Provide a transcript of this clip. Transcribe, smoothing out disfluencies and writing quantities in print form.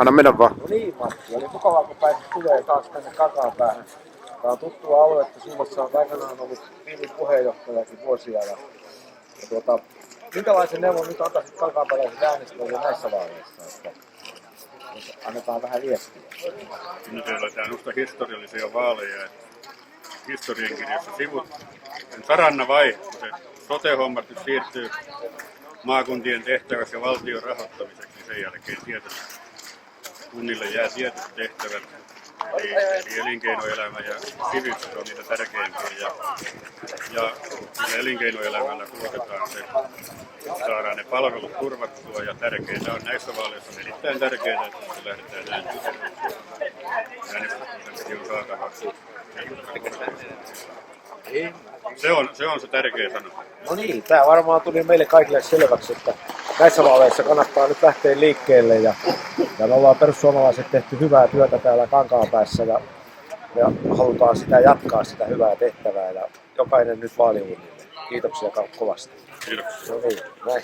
Anna mennä vaan. No niin, Matti, oli mukavaa, kun pääsit tulee taas tänne Kankaanpäähän. Tää on tuttua aluetta, Summassa on aikanaan ollut tiimin puheenjohtajakin vuosia. Minkälaisen neuvon nyt antaisit kankaanpääläiset äänestäjille näissä vaaleissa? Että jos annetaan vähän viestiä. Nyt eletään minusta historiallisia vaaleja. Historiankirjassa sivut. Saranna vai, kun se sote-hommat nyt siirtyy maakuntien tehtäväksi ja valtion rahoittamiseksi, niin sen jälkeen tietysti kunnille jää tietyt tehtävät. Eli elinkeinoelämä ja sivistys on niitä tärkeimpiä. Ja elinkeinoelämällä tuotetaan se, saadaan ne palvelut turvattua ja tärkeintä on näissä vaaleissa erittäin tärkeää, että se lähdetään äänestysprosentti on saatava. Se on se tärkeä sana. No niin, tää varmaan tuli meille kaikille selväksi, että näissä vaaleissa kannattaa nyt lähteä liikkeelle ja me ollaan perussuomalaiset tehty hyvää työtä täällä Kankaanpäässä ja halutaan sitä jatkaa, sitä hyvää tehtävää ja jokainen nyt vaaliuurnille. Kiitoksia kovasti. Kiitoksia. No niin, näin.